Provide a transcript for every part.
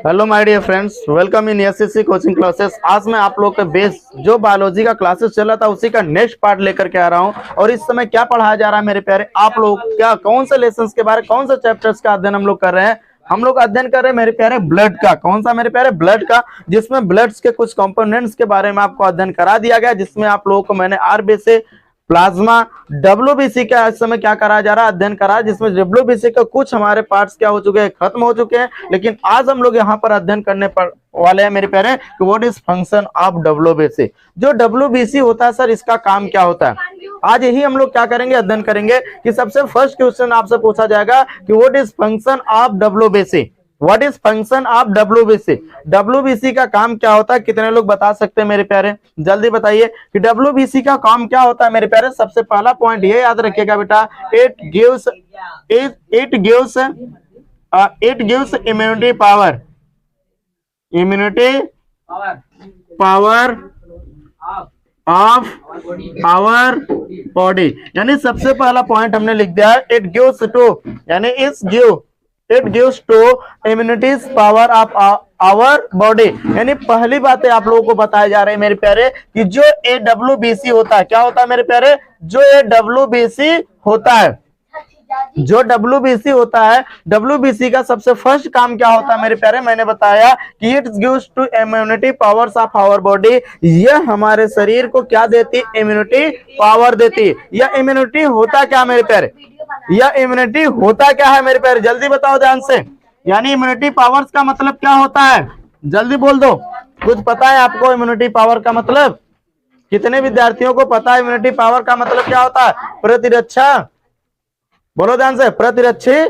Hello my dear friends, welcome in SSC coaching classes. आज मैं आप लोग का बेस जो बायोलॉजी का क्लासेस चला था उसी का नेक्स्ट पार्ट लेकर के आ रहा हूं। और इस समय क्या पढ़ाया जा रहा है मेरे प्यारे, आप लोग क्या कौन से लेसन्स के बारे, कौन से चैप्टर्स का अध्ययन हम लोग कर रहे हैं। हम लोग अध्ययन कर रहे हैं मेरे प्यारे ब्लड का। कौन सा मेरे प्यारे? ब्लड का, जिसमें ब्लड्स के कुछ कंपोनेंट्स के बारे में आपको अध्ययन करा दिया गया, जिसमें आप लोगों को मैंने आरबीसी, प्लाज्मा, डब्ल्यूबीसी का इस समय क्या कराया जा रहा है, अध्ययन करा, जिसमें डब्ल्यूबीसी का कुछ हमारे पार्ट्स क्या हो चुके हैं, खत्म हो चुके हैं। लेकिन आज हम लोग यहाँ पर अध्ययन करने पर वाले हैं मेरे प्यारे कि what is function of WBC. जो डब्ल्यूबीसी होता है सर, इसका काम क्या होता है, आज यही हम लोग क्या करेंगे, अध्ययन करेंगे। कि सबसे फर्स्ट क्वेश्चन आपसे पूछा जाएगा कि what is function of WBC. What is function of WBC. WBC का काम क्या होता है, कितने लोग बता सकते हैं मेरे प्यारे, जल्दी बताइए कि डब्ल्यूबीसी का काम क्या होता है मेरे प्यारे। सबसे पहला पॉइंट ये याद रखिएगा बेटा, it gives immunity power. Immunity power of our body. यानी सबसे पहला पॉइंट हमने लिख दिया है, इट गिव्स टू, यानी it gives to immunity power of our body. यानी पहली बात है आप लोगों को बताया जा रहा है मेरे प्यारे कि जो ए डब्ल्यूबीसी होता है, क्या होता है मेरे प्यारे, जो ए डब्ल्यूबीसी होता है, जो डब्ल्यूबीसी होता है, डब्ल्यूबीसी का सबसे फर्स्ट काम क्या होता है मेरे प्यारे, मैंने बताया कि it gives to immunity powers of our body. यह हमारे शरीर को क्या देती, इम्यूनिटी पावर देती। यह इम्यूनिटी होता क्या मेरे प्यारे, यह इम्यूनिटी होता क्या है मेरे प्यारे, जल्दी बताओ ध्यान से। यानी इम्यूनिटी पावर्स का मतलब क्या होता है, जल्दी बोल दो। कुछ पता है आपको इम्यूनिटी पावर का मतलब? कितने विद्यार्थियों को पता है इम्यूनिटी पावर का मतलब क्या होता है? प्रतिरक्षा, बोलो ध्यान से, प्रतिरक्षी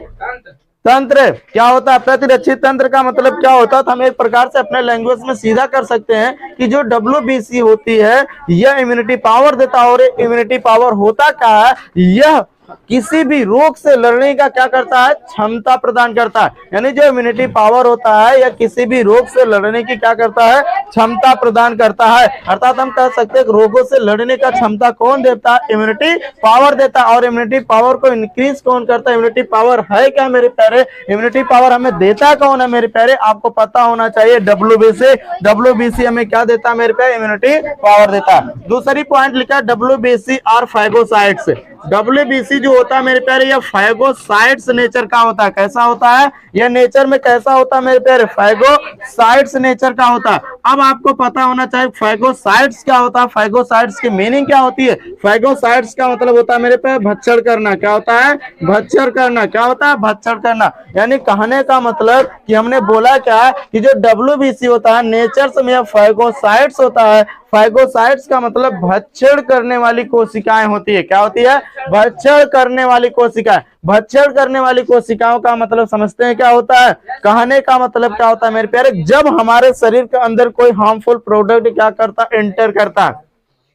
तंत्र। क्या होता है प्रतिरक्षी तंत्र का मतलब क्या होता है? तो हम एक प्रकार से अपने लैंग्वेज में सीधा कर सकते हैं कि जो डब्ल्यूबीसी होती है यह इम्यूनिटी पावर देता है। और इम्यूनिटी पावर होता क्या है, यह किसी भी रोग से लड़ने का क्या करता है, क्षमता प्रदान करता है। यानी जो इम्यूनिटी पावर होता है यह किसी भी रोग से लड़ने की क्या करता है, क्षमता प्रदान करता है। अर्थात हम कह सकते हैं रोगों से लड़ने का क्षमता कौन देता है, इम्यूनिटी पावर देता है। और इम्यूनिटी पावर को इंक्रीज कौन करता है, इम्यूनिटी पावर है क्या मेरे प्यारे, इम्यूनिटी पावर हमें देता कौन है मेरे प्यारे, आपको पता होना चाहिए, डब्ल्यूबीसी। डब्ल्यूबीसी हमें क्या देता है मेरे प्यारे, इम्यूनिटी पावर देता है। दूसरी पॉइंट लिखा डब्ल्यूबीसी और फाइगोसाइट्स। डब्ल्यूबीसी जो होता है मेरे प्यारे, यह फाइगोसाइट्स नेचर का होता है। कैसा होता है यह नेचर में, कैसा होता है मेरे प्यारे, फाइगोसाइट्स नेचर का होता है। अब आपको पता होना चाहिए फाइगोसाइट्स क्या होता है, फाइगोसाइट्स की मीनिंग क्या होती है। फाइगोसाइट्स का मतलब होता है मेरे प्यारे भक्षण करना। क्या होता है, भक्षण करना। क्या होता है, भक्षण करना। यानी कहने का मतलब कि हमने बोला क्या कि जो डब्ल्यूबीसी होता है नेचर में फाइगोसाइट्स होता है। फाइगोसाइट्स का मतलब भक्षण करने वाली कोशिकाएं होती है। क्या होती है, भक्षण करने वाली कोशिकाएं। भक्षण करने वाली कोशिकाओं का मतलब समझते हैं क्या होता है, कहने का मतलब क्या होता है मेरे प्यारे, जब हमारे शरीर के अंदर कोई हार्मफुल प्रोडक्ट क्या करता है, एंटर करता है।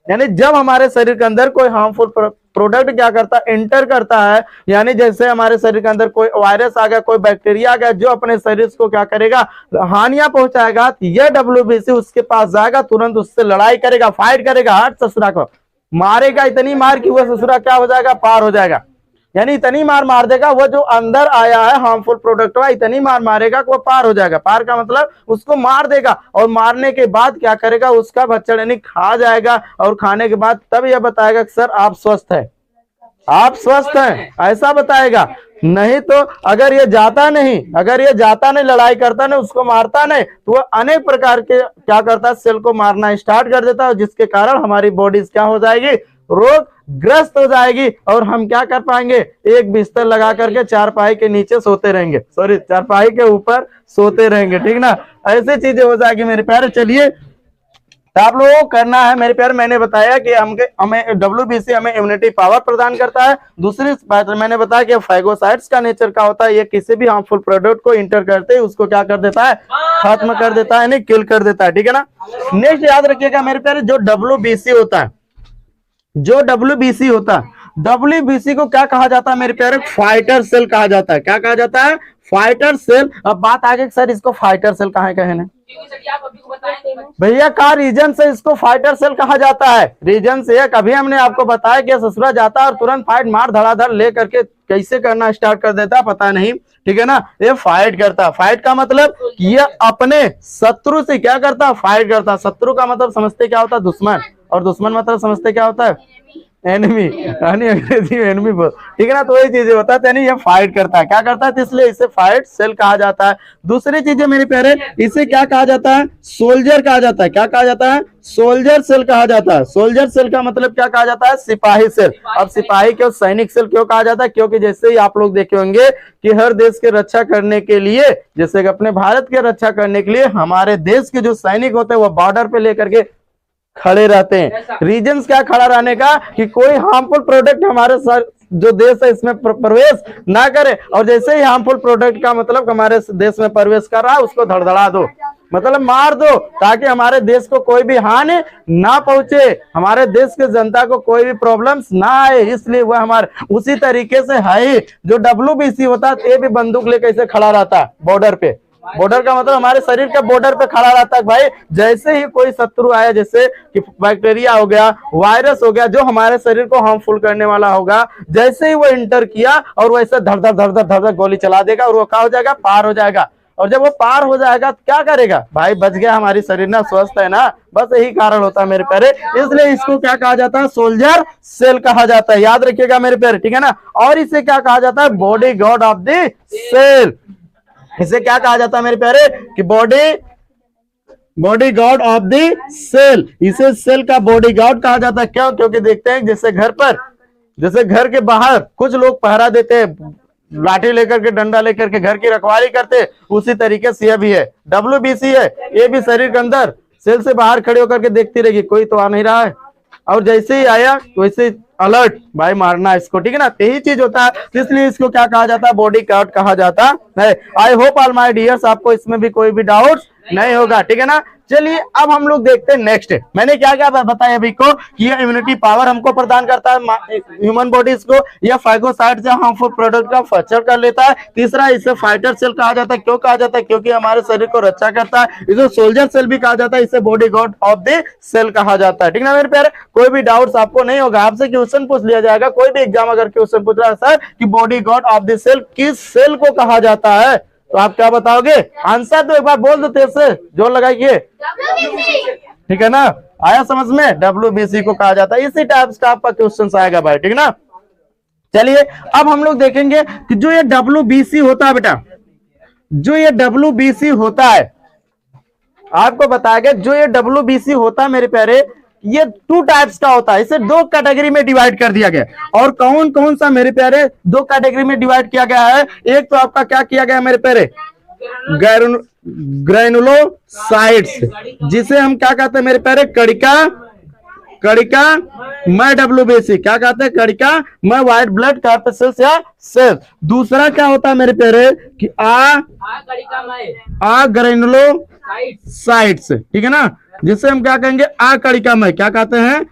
यानी जब हमारे शरीर के अंदर कोई हार्मफुल प्रोडक्ट क्या करता है, एंटर करता है। यानी जैसे हमारे शरीर के अंदर कोई वायरस आ गया, कोई बैक्टीरिया आ गया जो अपने शरीर को क्या करेगा, हानियां पहुंचाएगा, तो यह डब्ल्यूबीसी उसके पास जाएगा, तुरंत उससे लड़ाई करेगा, फाइट करेगा, हट ससुरा को मारेगा, इतनी मार कि वह ससुरा क्या हो जाएगा, पार हो जाएगा। यानी इतनी मार देगा, वो जो अंदर आया है हार्मफुल प्रोडक्ट हुआ, इतनी मार मारेगा कि वो पार हो जाएगा। पार का मतलब उसको मार देगा, और मारने के बाद क्या करेगा, उसका भक्षण यानी खा जाएगा। और खाने के बाद तब यह बताएगा कि सर आप स्वस्थ हैं, आप स्वस्थ हैं, ऐसा बताएगा। नहीं तो अगर ये जाता नहीं, अगर ये जाता नहीं, लड़ाई करता नहीं, उसको मारता नहीं, तो वह अनेक प्रकार के क्या करता है, सेल को मारना स्टार्ट कर देता है, जिसके कारण हमारी बॉडी क्या हो जाएगी, रोग ग्रस्त हो जाएगी। और हम क्या कर पाएंगे, एक बिस्तर लगा करके चारपाई के नीचे सोते रहेंगे, सॉरी चारपाई के ऊपर सोते रहेंगे, ठीक ना, ऐसी चीजें हो जाएगी मेरे प्यारे। चलिए, तो आप लोगों को करना है मेरे प्यारे, मैंने बताया कि हमें डब्ल्यूबीसी हमें इम्यूनिटी पावर प्रदान करता है। दूसरी बात मैंने बताया कि फाइगोसाइट्स का नेचर का होता है, ये किसी भी हार्मफुल प्रोडक्ट को इंटर करते ही उसको क्या कर देता है, खत्म कर देता है, यानी किल कर देता है, ठीक है ना। नेक्स्ट याद रखिएगा मेरे प्यारे, जो डब्ल्यूबीसी होता है, जो डब्ल्यूबीसी होता है, WBC को क्या कहा जाता है मेरे प्यारे? फाइटर सेल कहा जाता है। क्या कहा जाता है? Fighter cell. अब बात आगे सर इसको फाइटर सेल कहा है भैया, का रीजन से इसको फाइटर सेल कहा जाता है? रीजन से कभी हमने आपको बताया कि ससुरा जाता है और तुरंत फाइट मार धड़ाधड़ ले करके कैसे करना स्टार्ट कर देता पता नहीं, ठीक है ना। ये फाइट करता है। फाइट का मतलब ये अपने शत्रु से क्या करता? फाइट करता। शत्रु का मतलब समझते क्या होता है? दुश्मन। और दुश्मन मतलब समझते क्या होता है? एनिमी, यानी अंग्रेजी में एनिमी बोल, ठीक है ना। तो वही चीजें होता है, यानी ये फाइट करता है। क्या करता है? तो इसलिए इसे फाइट सेल कहा जाता है। दूसरी चीजें मेरे प्यारे, इसे क्या कहा जाता है? सोल्जर कहा जाता है। क्या कहा जाता है? सोल्जर सेल कहा जाता है। सोल्जर सेल का मतलब क्या कहा जाता है? सिपाही सेल। अब सिपाही क्यों, सैनिक सेल क्यों कहा जाता है? क्योंकि जैसे ही आप लोग देखे होंगे कि हर देश की रक्षा करने के लिए, जैसे अपने भारत की रक्षा करने के लिए हमारे देश के जो सैनिक होते हैं वो बॉर्डर पे लेकर के खड़े रहते हैं। रीजंस क्या खड़ा रहने का? कि कोई हार्मफुल प्रोडक्ट हमारे जो देश है इसमें प्रवेश ना करे, और जैसे ही हार्मफुल प्रोडक्ट का मतलब हमारे देश में प्रवेश कर रहा है उसको धड़धड़ा दो, मतलब मार दो, ताकि हमारे देश को कोई भी हानि ना पहुंचे, हमारे देश के जनता को कोई भी प्रॉब्लम्स ना आए। इसलिए वह हमारे उसी तरीके से है जो WBC होता है, ये भी बंदूक लेकर ऐसे खड़ा रहता है बॉर्डर पे। बॉर्डर का मतलब हमारे शरीर के बॉर्डर पे खड़ा रहता है भाई। जैसे ही कोई शत्रु आया, जैसे कि बैक्टीरिया हो गया, वायरस हो गया, जो हमारे शरीर को हार्मफुल करने वाला होगा, जैसे ही वो इंटर किया और वैसे धड़ धड़ धड़ धड़ धड़ गोली चला देगा और वो क्या हो जाएगा? पार हो जाएगा। और जब वो पार हो जाएगा तो क्या करेगा भाई? बच गया, हमारी शरीर ना स्वस्थ है ना। बस यही कारण होता है मेरे प्यारे। इसलिए इसको क्या कहा जाता है? सोल्जर सेल कहा जाता है। याद रखिएगा मेरे प्यारे, ठीक है ना। और इसे क्या कहा जाता है? Body guard of the cell. इसे क्या कहा जाता है मेरे प्यारे? कि body guard of the cell. इसे सेल का बॉडी गार्ड कहा जाता है। क्यों? क्योंकि देखते हैं जैसे घर के बाहर कुछ लोग पहरा देते हैं, लाठी लेकर के, डंडा लेकर के घर की रखवाली करते, उसी तरीके से यह भी है। WBC है, ये भी शरीर के अंदर सेल से बाहर खड़े होकर के देखती रहेगी कोई तो आ नहीं रहा है, और जैसे ही आया वैसे अलर्ट, भाई मारना इसको, ठीक है ना। यही चीज होता है, इसलिए इसको क्या कहा जाता है? बॉडी गार्ड कहा जाता है। I hope all my dears आपको इसमें भी कोई भी डाउट नहीं होगा, ठीक है ना। चलिए अब हम लोग देखते हैं नेक्स्ट। मैंने क्या क्या बताया अभी को कि ये इम्यूनिटी पावर हमको प्रदान करता है ह्यूमन बॉडीज को। यह फाइगोसाइट से हार्मफुल प्रोडक्ट का फर्चर कर लेता है। तीसरा, इसे फाइटर सेल कहा जाता है। क्यों कहा जाता है? क्योंकि हमारे शरीर को रक्षा करता है। इसे सोल्जर सेल भी कहा जाता है। इसे body guard of the cell कहा जाता है, ठीक ना मेरे प्यारे। कोई भी डाउट्स आपको नहीं होगा, आपसे क्वेश्चन पूछ लिया जाएगा, कोई भी एग्जाम अगर क्वेश्चन पूछ रहा है सर कि body guard of the cell किस सेल को कहा जाता है, तो आप क्या बताओगे? आंसर तो एक बार बोल दो तेज से, जोर लगाइए, ठीक है ना। आया समझ में? WBC को कहा जाता है। इसी टाइप का आपका क्वेश्चन आएगा भाई, ठीक है ना। चलिए अब हम लोग देखेंगे कि जो ये WBC होता है बेटा, जो ये WBC होता है, आपको बताया गया जो ये WBC होता है मेरे प्यारे, ये 2 टाइप्स का होता है। इसे 2 कैटेगरी में डिवाइड कर दिया गया। और कौन कौन सा मेरे प्यारे 2 कैटेगरी में डिवाइड किया गया है? एक तो आपका क्या किया गया मेरे प्यारे? ग्रैनुलोसाइट्स, जिसे हम क्या कहते हैं मेरे प्यारे? कणिका मैं WBC क्या कहते हैं? कणिका मैं व्हाइट ब्लड कॉर्पसेल्स या सेल। दूसरा क्या होता है मेरे प्यारे? कि ग्रैनुलोसाइट्स, ठीक है ना, जिसे हम क्या कहेंगे? कणिका मैं क्या कहते हैं?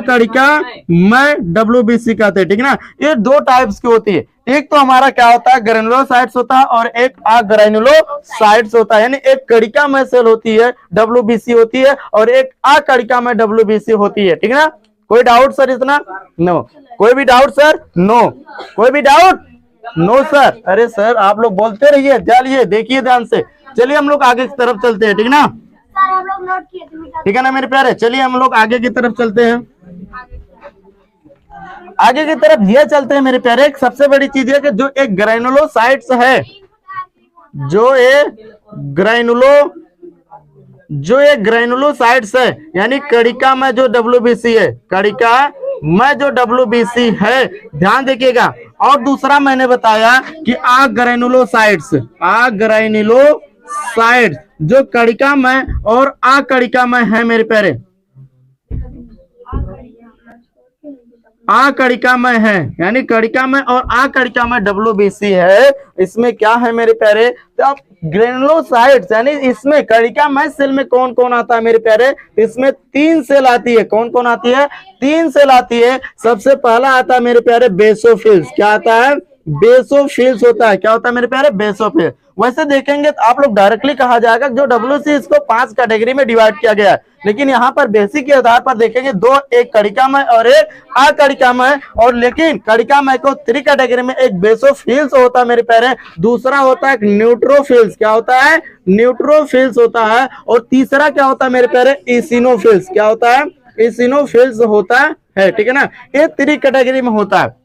कणिका मैं WBC कहते हैं, ठीक है ना। ये 2 टाइप्स की होती है। एक तो हमारा क्या होता है? ग्रैनुलोसाइट्स होता है, और एक ग्रैनुलोसाइट्स होता है। यानी एक कणिका में सेल होती है WBC होती है, और एक कणिका में WBC होती है, ठीक है ना। कोई डाउट सर इतना? नो। कोई भी डाउट सर? नो। कोई भी डाउट? No sir. अरे सर आप लोग बोलते रहिए, चलिए देखिए ध्यान से। चलिए हम लोग आगे की तरफ चलते हैं, ठीक है ना। हम लोग नोट किए थे, ठीक है ना मेरे प्यारे। चलिए हम लोग आगे की तरफ चलते हैं। आगे की तरफ ये चलते हैं मेरे प्यारे। एक सबसे बड़ी चीज है कि जो एक ग्रैनुलोसाइट्स है, जो एक ग्रैनुलोसाइट्स है, यानी कणिका में जो WBC है, कणिका में जो WBC है, ध्यान देखिएगा। और दूसरा मैंने बताया कि ग्रैनुलोसाइट्स जो कणिका में और कणिका में है मेरे प्यारे। अकणिकामय है, यानी कणिकामय और अकणिकामय WBC है। इसमें क्या है मेरे प्यारे, तो अब ग्रेनुलोसाइट्स यानी इसमें कणिकामय सेल में कौन कौन आता है मेरे प्यारे, इसमें 3 सेल आती है। कौन कौन आती है, 3 सेल आती है। सबसे पहला आता है मेरे प्यारे बेसोफिल्स। क्या आता है, बेसोफिल्स होता है। क्या होता है मेरे प्यारे, बेसोफिल्स। वैसे देखेंगे तो आप लोग डायरेक्टली कहा जाएगा जो WC इसको 5 कैटेगरी में डिवाइड किया गया है, लेकिन यहाँ पर बेसिक के आधार पर देखेंगे 2, एक कणिकामय और एक अकणिकामय। और लेकिन कणिकामय को 3 कैटेगरी में, एक बेसोफिल्स होता है मेरे प्यारे, दूसरा होता है न्यूट्रोफिल्स। क्या होता है, न्यूट्रोफिल्स होता है। और तीसरा क्या होता है मेरे प्यारे, इसिनोफिल्स। क्या होता है, इसिनोफिल्स होता है। ठीक है ना, ये 3 कैटेगरी में होता है।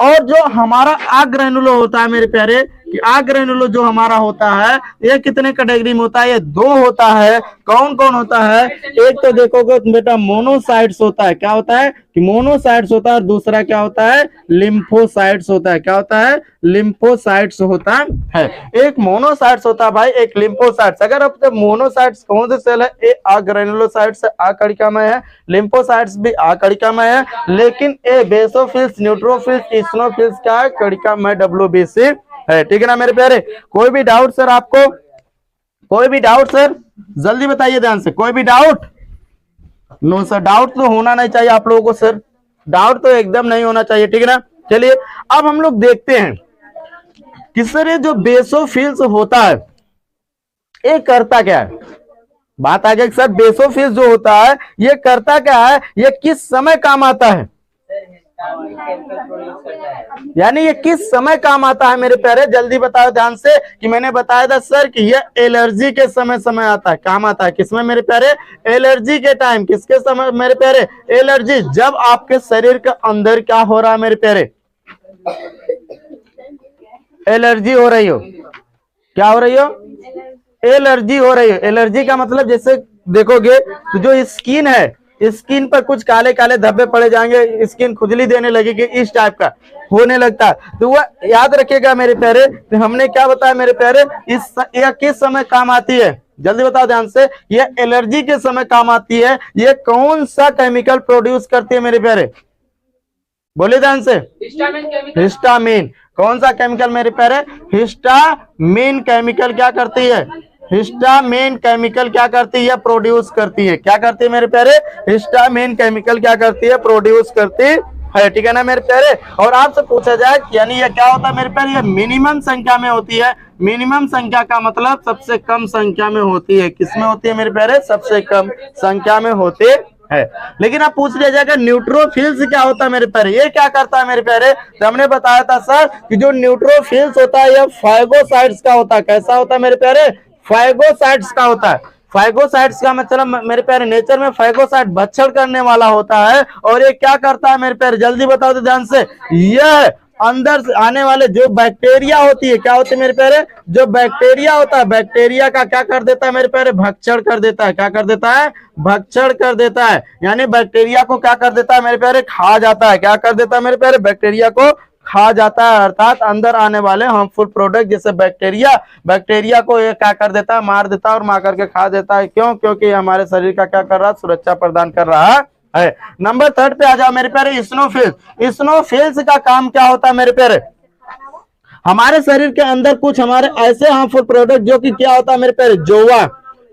और जो हमारा अग्रेनुलो होता है मेरे प्यारे, कि अग्रेनुलो जो हमारा होता है ये कितने कैटेगरी में होता है, ये 2 होता है। कौन कौन होता है, एक तो देखोगे बेटा मोनोसाइट्स होता है। क्या होता है, कि मोनोसाइट्स होता है। और दूसरा क्या होता है, लिम्फोसाइट्स होता है। क्या होता है, लिम्फोसाइट्स होता है। एक मोनोसाइट्स होता है भाई, एक लिम्फोसाइट्स। अगर अब मोनोसाइट्स कौन से सेल है, ये अग्रेनुलोसाइट्स अकणिकामय है, लिम्फोसाइट्स भी अकणिकामय है, लेकिन ये बेसोफिल्स, न्यूट्रोफिल्स, इसिनोफिल्स क्या है, कणिकामय WBC है। ठीक है ना मेरे प्यारे। कोई भी डाउट सर आपको, कोई भी डाउट सर, जल्दी बताइए ध्यान से। कोई भी डाउट, नो सर, डाउट तो होना नहीं चाहिए आप लोगों को सर, डाउट तो एकदम नहीं होना चाहिए। ठीक है ना, चलिए अब हम लोग देखते हैं कि सर ये जो बेसोफिल्स होता है ये करता क्या है। बात आ गई सर, बेसोफिल्स जो होता है ये करता क्या है, ये किस समय काम आता है, यानी ये किस समय काम आता है मेरे प्यारे, जल्दी बताओ ध्यान से। कि मैंने बताया था सर कि ये एलर्जी के समय आता है, काम आता है। किसमें मेरे प्यारे, एलर्जी के टाइम। किसके समय मेरे प्यारे, एलर्जी, जब आपके शरीर के अंदर क्या हो रहा है मेरे प्यारे, एलर्जी हो रही हो। क्या हो रही हो, एलर्जी हो रही है। एलर्जी का मतलब जैसे देखोगे तो जो स्किन है, स्किन पर कुछ काले काले धब्बे पड़े जाएंगे, स्किन खुजली देने लगेगी, इस टाइप का होने लगता है। तो वह याद रखिएगा मेरे प्यारे, तो हमने क्या बताया मेरे प्यारे, यह किस समय काम आती है, जल्दी बताओ ध्यान से। यह एलर्जी के समय काम आती है। यह कौन सा केमिकल प्रोड्यूस करती है मेरे प्यारे, बोलिए ध्यान से। हिस्टामिन। कौन सा केमिकल मेरे प्यारे, हिस्टामिन केमिकल क्या करती है, हिस्टामिन केमिकल क्या करती है, प्रोड्यूस करती है। क्या करती है मेरे प्यारे, हिस्टामिन केमिकल क्या करती है, प्रोड्यूस करती है। ठीक है ना मेरे प्यारे। और आपसे पूछा जाए यानी ये क्या होता है मेरे प्यारे, ये मिनिमम संख्या में होती है। मिनिमम संख्या का मतलब सबसे कम संख्या में होती है। किसमें होती है मेरे प्यारे, सबसे कम संख्या में होती है। लेकिन आप पूछ लिया जाएगा न्यूट्रोफिल्स क्या होता है मेरे प्यारे, ये क्या करता है मेरे प्यारे। तो हमने बताया था सर कि जो न्यूट्रोफिल्स होता है ये फाइगोसाइट्स का होता है। कैसा होता है मेरे प्यारे, फाइगोसाइट्स का होता है। फाइगोसाइट्स का मतलब मेरे प्यारे नेचर में फाइगोसाइट भक्षण करने वाला होता है। और ये क्या करता है मेरे प्यारे, जल्दी बताओ तो ध्यान से। यह अंदर से आने वाले जो बैक्टीरिया होती है, क्या होती है मेरे प्यारे, जो बैक्टीरिया होता है, बैक्टीरिया का क्या कर देता है मेरे प्यारे, भक्षण कर देता है। क्या कर देता है, भक्षण कर देता है। यानी बैक्टीरिया को क्या कर देता है मेरे प्यारे, खा जाता है। क्या कर देता है मेरे प्यारे, बैक्टीरिया को खा जाता है। अर्थात अंदर आने वाले हार्मफुल प्रोडक्ट जैसे बैक्टीरिया को ये क्या कर देता है, मार देता है और मार करके खा देता है। क्यों, क्योंकि हमारे शरीर का क्या कर रहा है, सुरक्षा प्रदान कर रहा है। नंबर 3 पे आ जाओ मेरे प्यारे, इसिनोफिल्स। इसिनोफिल्स का काम क्या होता है मेरे प्यारे, हमारे शरीर के अंदर कुछ हमारे ऐसे हार्मफुल प्रोडक्ट जो कि क्या होता है मेरे प्यारे, जोवा,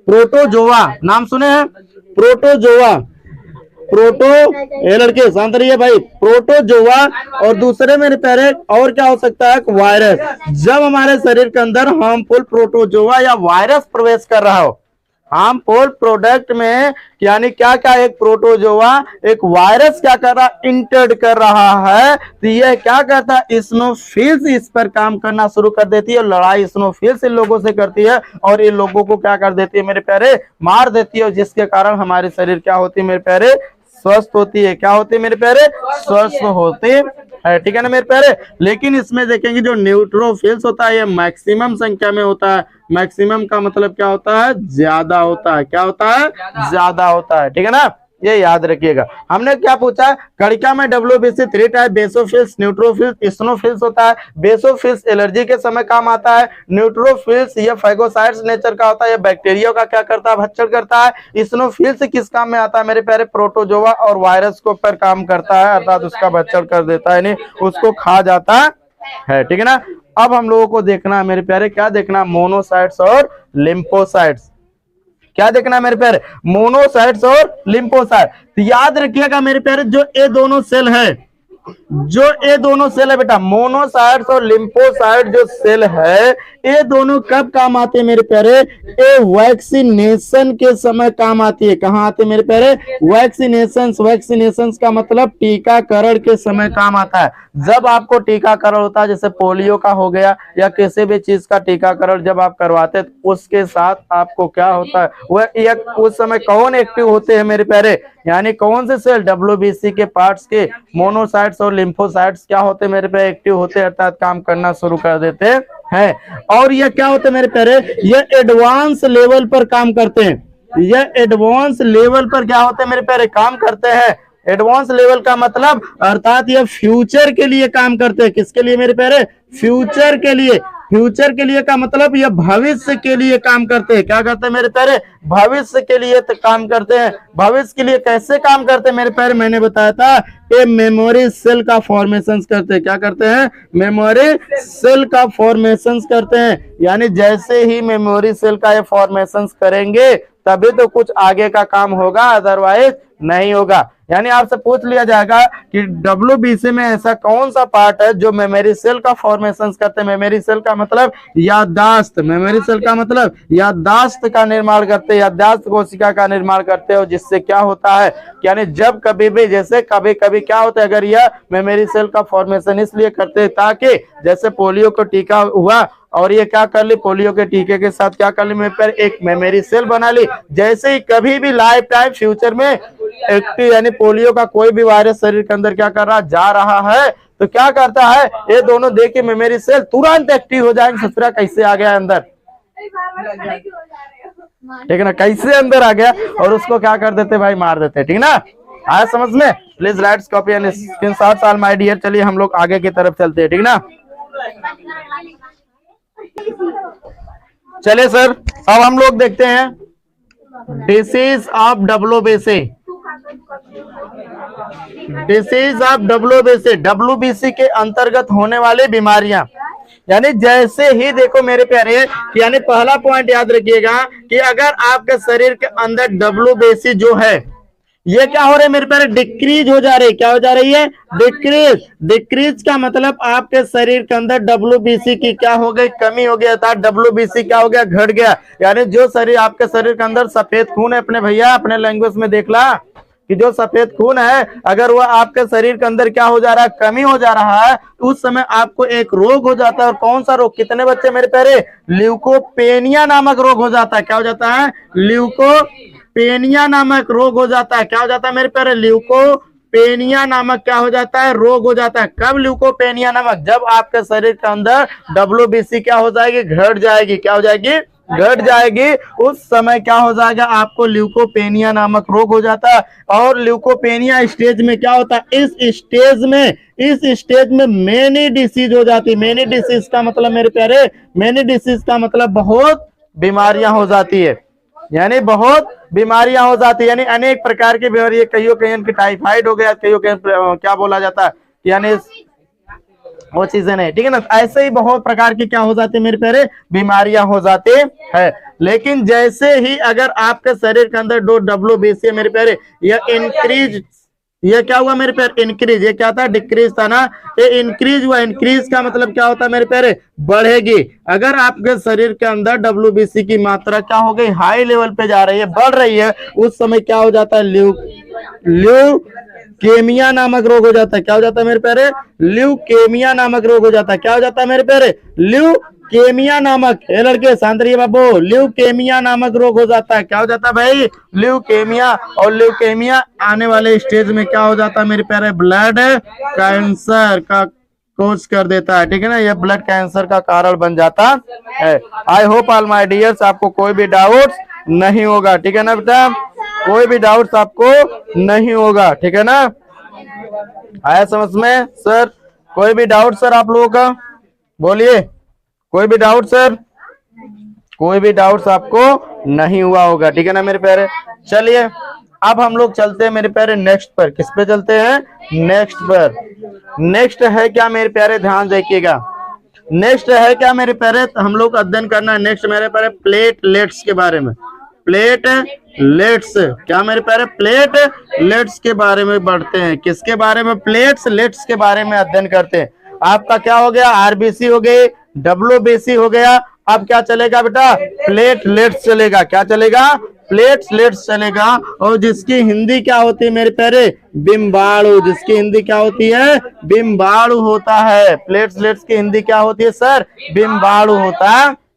प्रोटोजोआ, नाम सुने हैं, प्रोटोजोआ, ये लड़के शांत रहिए भाई, प्रोटोजोआ। और दूसरे मेरे प्यारे और क्या हो सकता है, वायरस। जब हमारे शरीर के अंदर हार्मफुल प्रोटोजोआ या वायरस प्रवेश कर रहा हो, हार्मफुल प्रोडक्ट में यानी क्या क्या, एक प्रोटोजोआ एक वायरस क्या कर रहा है, इंटर कर रहा है। तो यह क्या करता है, इसिनोफिल्स इस पर काम करना शुरू कर देती है। लड़ाई इसिनोफिल्स इन लोगों से करती है और इन लोगों को क्या कर देती है मेरे प्यारे, मार देती है। जिसके कारण हमारे शरीर क्या होती है मेरे प्यारे, स्वस्थ होती है। क्या होती है मेरे प्यारे, स्वस्थ होती है। ठीक है ना मेरे प्यारे। लेकिन इसमें देखेंगे जो न्यूट्रोफिल्स होता है ये मैक्सिमम संख्या में होता है। मैक्सिमम का मतलब क्या होता है, ज्यादा होता है। क्या होता है, ज्यादा होता है। ठीक है ना, ये याद रखिएगा। हमने क्या पूछा, कणिका में WBC 3 टाइप, बेसोफिल्स, न्यूट्रोफिल्स, इस्नोफिल्स होता है। बेसोफिल्स एलर्जी के समय काम आता है। न्यूट्रोफिल्स ये फाइगोसाइट्स नेचर का होता है, ये बैक्टीरिया का क्या करता है, भक्षण करता है। इस्नोफिल्स किस काम में आता है मेरे प्यारे, प्रोटोजोआ और वायरस के ऊपर काम करता है, अर्थात उसका भक्षण कर देता है, यानी उसको खा जाता है, ठीक है ना। अब हम लोगों को देखना है मेरे प्यारे, क्या देखना, मोनोसाइट्स और लिम्फोसाइट्स। क्या देखना है मेरे प्यारे, मोनोसाइट्स और लिम्फोसाइट। तो याद रखिएगा मेरे प्यारे, जो ये दोनों सेल है, जो ये दोनों सेल है बेटा, मोनोसाइट्स और लिम्फोसाइट जो सेल है, ये दोनों कब काम आते हैं मेरे प्यारे, ये वैक्सीनेशन के समय काम आती है। कहां आते हैं मेरे प्यारे, वैक्सीनेशन। वैक्सीनेशन का मतलब टीकाकरण के समय काम आता है। जब आपको टीकाकरण होता है, जैसे पोलियो का हो गया या किसी भी चीज का टीकाकरण जब आप करवाते हैं, तो उसके साथ आपको क्या होता है, वह उस समय कौन एक्टिव होते हैं मेरे प्यारे, यानी कौन से सेल, WBC के पार्ट्स के मोनोसाइट्स और लिम्फोसाइट्स क्या होते हैं मेरे पे, एक्टिव होते हैं, अर्थात काम करना शुरू कर देते हैं। और ये क्या होते हैं मेरे प्यारे, ये एडवांस लेवल पर काम करते हैं। ये एडवांस लेवल पर क्या होते हैं मेरे प्यारे, काम करते हैं। एडवांस लेवल का मतलब अर्थात ये फ्यूचर के लिए काम करते हैं। किसके लिए मेरे प्यारे, फ्यूचर के लिए। फ्यूचर के लिए का मतलब ये भविष्य के लिए काम करते हैं। क्या करते हैं मेरे प्यारे, भविष्य के लिए तो काम करते हैं। भविष्य के लिए कैसे काम करते हैं मेरे प्यारे, मैंने बताया था कि मेमोरी सेल का फॉर्मेशन करते हैं। क्या करते हैं, मेमोरी सेल का फॉर्मेशन करते हैं। यानी जैसे ही मेमोरी सेल का ये फॉर्मेशन करेंगे तभी तो कुछ आगे का काम होगा, अदरवाइज नहीं होगा। यानी आपसे पूछ लिया जाएगा कि WBC में ऐसा कौन सा पार्ट है जो मेमोरी सेल का फॉर्मेशन करते हैं। मेमोरी सेल का मतलब याददाश्त, मेमोरी सेल का मतलब याददाश्त का निर्माण करते हैं, याददाश्त कोशिका का निर्माण करते हैं। जिससे क्या होता है, यानी जब कभी भी, जैसे कभी कभी क्या होता है, अगर यह मेमोरी सेल का फॉर्मेशन इसलिए करते हैं ताकि जैसे पोलियो को टीका हुआ और ये क्या कर ली, पोलियो के टीके के साथ क्या कर ली मेरे पर, एक मेमोरी सेल बना ली। जैसे ही कभी भी लाइफ टाइम फ्यूचर में एक्टिव, यानी पोलियो का कोई भी वायरस शरीर के अंदर क्या कर रहा, जा रहा है, तो क्या करता है, ये दोनों देख के मेमोरी सेल तुरंत एक्टिव हो जाएंगे। ससुरा कैसे आ गया अंदर, ठीक है ना, कैसे अंदर आ गया, और उसको क्या कर देते भाई, मार देते, ठीक ना। आया समझ में, please write copy and screenshot all my dear. चलिए हम लोग आगे की तरफ चलते हैं, ठीक ना। चलिए सर, अब हम लोग देखते हैं disease of WBC। Disease of WBC, WBC के अंतर्गत होने वाली बीमारियां। यानी जैसे ही देखो मेरे प्यारे, यानी पहला पॉइंट याद रखिएगा कि अगर आपके शरीर के अंदर WBC जो है, ये क्या हो रहा है मेरे प्यारे, डिक्रीज हो जा रही है। क्या हो जा रही है, डिक्रीज। डिक्रीज का मतलब आपके शरीर के अंदर WBC की क्या हो गई, कमी हो गया, अर्थात WBC क्या हो गया, घट गया। यानी जो शरीर, आपके शरीर के अंदर सफेद खून है, अपने भैया अपने लैंग्वेज में देख ला कि जो सफेद खून है, अगर वह आपके शरीर के अंदर क्या हो जा रहा है, कमी हो जा रहा है, तो उस समय आपको एक रोग हो जाता है। और कौन सा रोग, कितने बच्चे मेरे प्यारे, ल्यूकोपेनिया नामक रोग हो जाता है। क्या हो जाता है, ल्यूकोपेनिया नामक रोग हो जाता है। क्या हो जाता है मेरे प्यारे, ल्यूकोपेनिया नामक क्या हो जाता है, रोग हो जाता है। कब ल्यूकोपेनिया नामक, जब आपके शरीर के अंदर WBC क्या हो जाएगी, घट जाएगी। क्या हो जाएगी, घट जाएगी। उस समय क्या हो जाएगा, आपको ल्यूकोपेनिया नामक रोग हो जाता है। और ल्यूकोपेनिया स्टेज में क्या होता है, इस स्टेज में मेनी डिसीज हो जाती है। मेनी डिसीज का मतलब मेरे प्यारे, मेनी डिसीज का मतलब बहुत बीमारियां हो जाती है, यानी बहुत बीमारियां हो जाती है, यानी अनेक प्रकार की बीमारी, कईयों कहीं की टाइफाइड हो गया, कईयों कहीं क्या बोला जाता है, यानी वो चीजें नहीं, ठीक है ना। ऐसे ही बहुत प्रकार की क्या हो जाती है मेरे प्यारे, बीमारियां हो जाती है। लेकिन जैसे ही अगर आपके शरीर के अंदर दो WBC है मेरे प्यारे, यह इंक्रीज, ये क्या हुआ मेरे प्यारे, इंक्रीज। ये क्या था, डिक्रीज था ना, ये इंक्रीज हुआ। इंक्रीज का मतलब क्या होता है मेरे प्यारे, बढ़ेगी। अगर आपके शरीर के अंदर WBC की मात्रा क्या हो गई, हाई लेवल पे जा रही है, बढ़ रही है, उस समय क्या हो जाता है, ल्यूकेमिया नामक रोग हो जाता है। क्या हो जाता है मेरे प्यारे, ल्यूकेमिया नामक रोग हो जाता है। क्या हो जाता है मेरे प्यारे, ल्यूकेमिया नामक, ये लड़के शांत रहिए बाबू, ल्यूकेमिया नामक रोग हो जाता है। क्या हो जाता है भाई, ल्यूकेमिया। और ल्यूकेमिया आने वाले स्टेज में क्या हो जाता है मेरे प्यारे, ब्लड कैंसर का कोज कर देता है, ठीक है ना। यह ब्लड कैंसर का कारण बन जाता है। I hope all my dears, आपको कोई भी डाउट नहीं होगा, ठीक है ना बेटा। कोई भी डाउट्स आपको नहीं होगा, ठीक है ना। आया समझ में सर? कोई भी डाउट सर आप लोगों का? बोलिए, कोई भी डाउट सर? कोई भी डाउट्स आपको नहीं हुआ होगा, ठीक है ना मेरे प्यारे। चलिए अब हम लोग चलते हैं मेरे प्यारे नेक्स्ट पर। किस पे चलते हैं? नेक्स्ट पर। नेक्स्ट है क्या मेरे प्यारे? ध्यान देखिएगा, नेक्स्ट है क्या मेरे प्यारे? हम लोग अध्ययन करना है नेक्स्ट मेरे प्यारे प्लेटलेट्स के बारे में। प्लेटलेट्स क्या मेरे प्यारे? प्लेटलेट्स के बारे में बढ़ते हैं। किसके बारे में? प्लेटलेट्स के बारे में अध्ययन करते हैं। आपका क्या हो गया? आरबीसी हो गई, डब्ल्यूबीसी हो गया। अब क्या चलेगा बेटा? प्लेटलेट्स चलेगा। क्या चलेगा? प्लेटलेट्स चलेगा। और जिसकी हिंदी क्या होती है मेरे प्यारे? बिम्बाणु। जिसकी हिंदी क्या होती है? बिम्बाणु होता है। प्लेटलेट्स की हिंदी क्या होती है सर? बिम्बाणु होता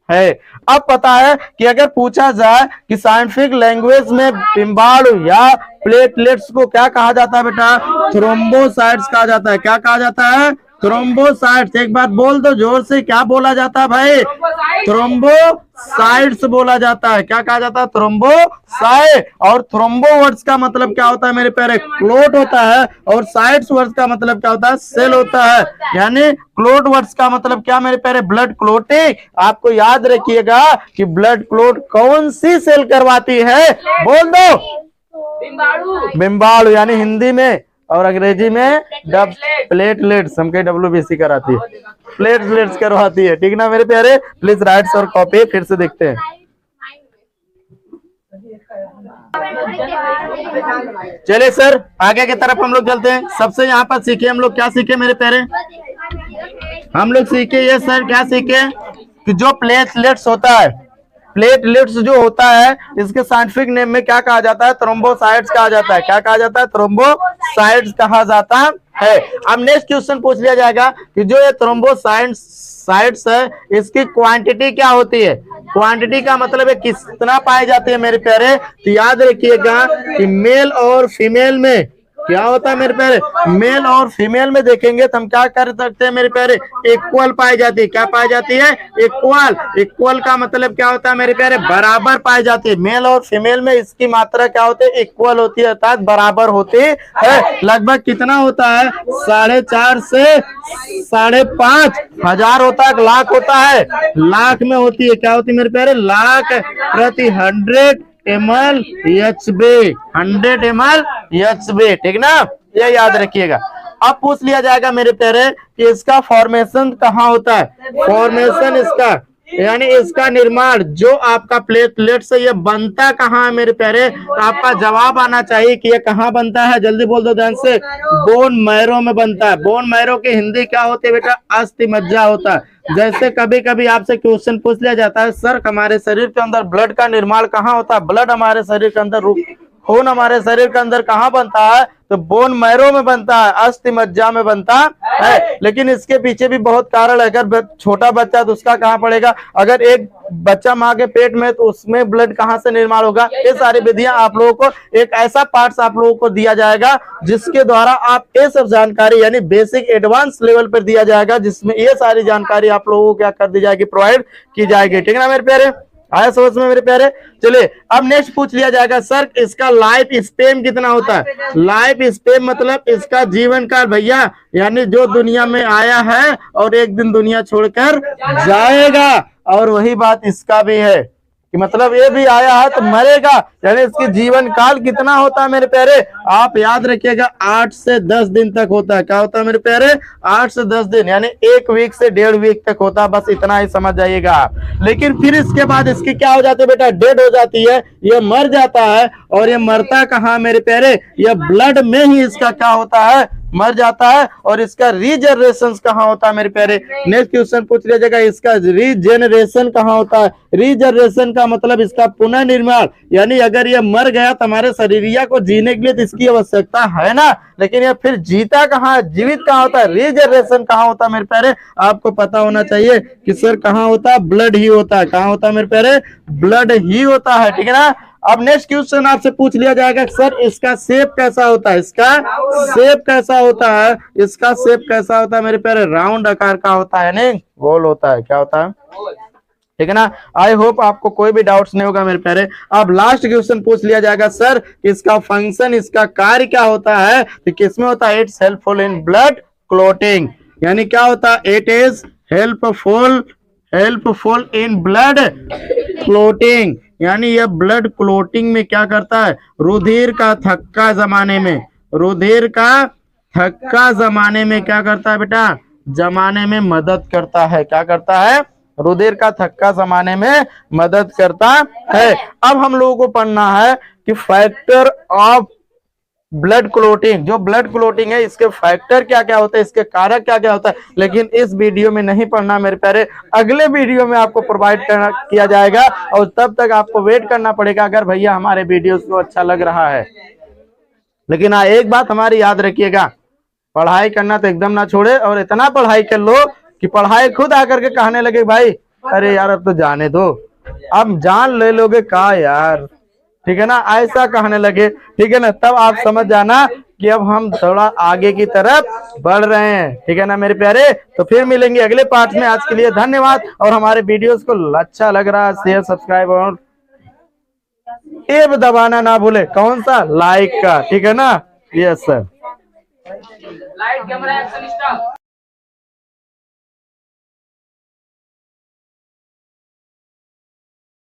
है। अब पता है कि अगर पूछा जाए कि साइंटिफिक लैंग्वेज में बिम्बाणु या प्लेटलेट्स को क्या कहा जाता है बेटा? थ्रोम्बोसाइट्स कहा जाता है। क्या कहा जाता है? थ्रोम्बोसाइट्स। एक बात बोल दो जोर से, क्या बोला जाता है भाई? थ्रोम्बोसाइट्स बोला जाता है। क्या कहा जाता है? थ्रोम्बोसाइट। और थ्रोम्बो वर्ड्स का मतलब क्या होता है मेरे प्यारे? क्लोट होता है। और साइट्स वर्ड्स का मतलब क्या होता है? सेल होता है। यानी क्लोट वर्ड्स का मतलब क्या मेरे प्यारे? Blood clotting. आपको याद रखिएगा कि ब्लड क्लोट कौन सी सेल करवाती है? बोल दो। बिम्बाणु। यानी हिंदी में और अंग्रेजी में प्लेटलेट्स। हम कहीं डब्ल्यूबीसी कराती है, प्लेटलेट्स करवाती है, ठीक ना मेरे प्यारे। प्लीज राइट्स और कॉपी फिर से देखते हैं। चलिए सर आगे की तरफ हम लोग चलते हैं। सबसे यहाँ पर सीखे हम लोग, क्या सीखे मेरे प्यारे? हम लोग सीखे ये सर, क्या सीखे कि जो प्लेटलेट्स होता है, प्लेटलेट्स जो होता है इसके साइंटिफिक नेम में क्या कहा जाता है? थ्रोम्बोसाइट्स कहा जाता है। क्या कहा जाता है? थ्रोम्बोसाइट्स कहा जाता है। अब नेक्स्ट क्वेश्चन पूछ लिया जाएगा कि जो ये थ्रोम्बोसाइट्स है इसकी क्वांटिटी क्या होती है? क्वांटिटी का मतलब है कितना पाए जाते हैं मेरे प्यारे। तो याद रखिएगा कि मेल और फीमेल में क्या होता है मेरे प्यारे? मेल और फीमेल में देखेंगे तो हम क्या कर सकते हैं मेरे प्यारे? इक्वल पाई जाती है। क्या पाई जाती है? इक्वल। इक्वल का मतलब क्या होता है मेरे प्यारे? बराबर पाई जाती है। मेल और फीमेल में इसकी मात्रा क्या होती है? इक्वल होती है, अर्थात बराबर होती है। लगभग कितना होता है? 4.5 से 5.5 हजार होता है, लाख होता है। लाख में होती है। क्या होती है मेरे प्यारे? लाख प्रति 100 ml HB, 100 ml HB, ठीक ना। ये याद रखिएगा। अब पूछ लिया जाएगा मेरे प्यारे कि इसका फॉर्मेशन कहाँ होता है? फॉर्मेशन इसका यानी इसका निर्माण जो आपका प्लेटलेट से ये बनता कहाँ है मेरे प्यारे? तो आपका जवाब आना चाहिए कि ये कहाँ बनता है। जल्दी बोल दो ध्यान से। बोन मैरो में बनता है। बोन मैरो की हिंदी क्या होती है बेटा? अस्थि मज्जा होता है। जैसे कभी कभी आपसे क्वेश्चन पूछ लिया जाता है, सर हमारे शरीर के अंदर ब्लड का निर्माण कहाँ होता है? ब्लड हमारे शरीर के अंदर, खून हमारे शरीर के अंदर कहाँ बनता है? तो बोन मैरो में बनता है, अस्थि मज्जा में बनता है। लेकिन इसके पीछे भी बहुत कारण है। अगर छोटा बच्चा तो उसका कहाँ पड़ेगा? अगर एक बच्चा माँ के पेट में तो उसमें ब्लड कहाँ से निर्माण होगा? ये सारी विधियां आप लोगों को एक ऐसा पार्ट्स आप लोगों को दिया जाएगा जिसके द्वारा आप ये सब जानकारी यानी बेसिक एडवांस लेवल पर दिया जाएगा, जिसमें ये सारी जानकारी आप लोगों को क्या कर दी जाएगी? प्रोवाइड की जाएगी, ठीक है ना मेरे प्यारे। आया समझ में मेरे प्यारे। चलिए अब नेक्स्ट पूछ लिया जाएगा, सर इसका लाइफ स्पेन कितना होता है? लाइफ स्पेन मतलब इसका जीवन काल भैया, यानी जो दुनिया में आया है और एक दिन दुनिया छोड़कर जाएगा। और वही बात इसका भी है कि मतलब ये भी आया है तो मरेगा, यानी इसकी जीवन काल कितना होता है मेरे प्यारे? आप याद रखिएगा 8 से 10 दिन तक होता है। क्या होता है मेरे प्यारे? 8 से 10 दिन, यानी 1 वीक से 1.5 वीक तक होता है। बस इतना ही समझ जाइएगा आप। लेकिन फिर इसके बाद इसकी क्या हो जाती है बेटा? डेड हो जाती है, ये मर जाता है। और ये मरता कहाँ मेरे प्यारे? ये ब्लड में ही इसका क्या होता है? मर जाता है। और इसका रीजनरेशन कहाँ होता है मेरे प्यारे? नेक्स्ट क्वेश्चन पूछ लिया जाएगा, इसका रीजनरेशन कहाँ होता है? रीजनरेशन का मतलब इसका पुनर्निर्माण, यानी अगर ये मर गया तो हमारे शरीरिया को जीने के लिए तो इसकी आवश्यकता है ना, लेकिन ये फिर जीता कहाँ है? जीवित कहाँ होता है? रीजनरेशन कहाँ होता है मेरे प्यारे? आपको पता होना चाहिए कि सर कहाँ होता है? ब्लड ही होता है। कहाँ होता है मेरे प्यारे? ब्लड ही होता है, ठीक है ना। अब नेक्स्ट क्वेश्चन आपसे पूछ लिया जाएगा, सर इसका शेप कैसा होता है? इसका शेप कैसा होता है? इसका शेप कैसा होता है मेरे प्यारे? राउंड आकार का होता है, नहीं गोल होता है। क्या होता है? ठीक है ना। आई होप आपको कोई भी डाउट्स नहीं होगा मेरे प्यारे। अब लास्ट क्वेश्चन पूछ लिया जाएगा सर इसका फंक्शन, इसका कार्य क्या होता है, तो किसमें होता है, it's helpful in blood clotting, यानी क्या होता है, it is helpful in blood clotting, यानी यह ब्लड क्लोटिंग में क्या करता है, रुधिर का थक्का जमाने में, रुधिर का थक्का जमाने में क्या करता है बेटा, जमाने में मदद करता है, क्या करता है, रुधिर का थक्का जमाने में मदद करता है। अब हम लोगों को पढ़ना है कि फैक्टर ऑफ ब्लड क्लोटिंग, जो ब्लड क्लोटिंग है इसके फैक्टर क्या क्या होते हैं, इसके कारक क्या क्या होता है, लेकिन इस वीडियो में नहीं पढ़ना मेरे प्यारे, अगले वीडियो में आपको प्रोवाइड किया जाएगा, और तब तक आपको वेट करना पड़ेगा अगर भैया हमारे वीडियोस को अच्छा लग रहा है। लेकिन हाँ एक बात हमारी याद रखिएगा, पढ़ाई करना तो एकदम ना छोड़े, और इतना पढ़ाई कर लो कि पढ़ाई खुद आकर के कहने लगे भाई अरे यार अब तो जाने दो, अब जान ले लोगे का यार, ठीक है ना, ऐसा कहने लगे, ठीक है ना, तब आप समझ जाना कि अब हम थोड़ा आगे की तरफ बढ़ रहे हैं, ठीक है ना मेरे प्यारे। तो फिर मिलेंगे अगले पार्ट में, आज के लिए धन्यवाद, और हमारे वीडियोस को अच्छा लग रहा है शेयर सब्सक्राइब और टेप दबाना ना भूले, कौन सा, लाइक का, ठीक है ना, yes sir. Light camera action start.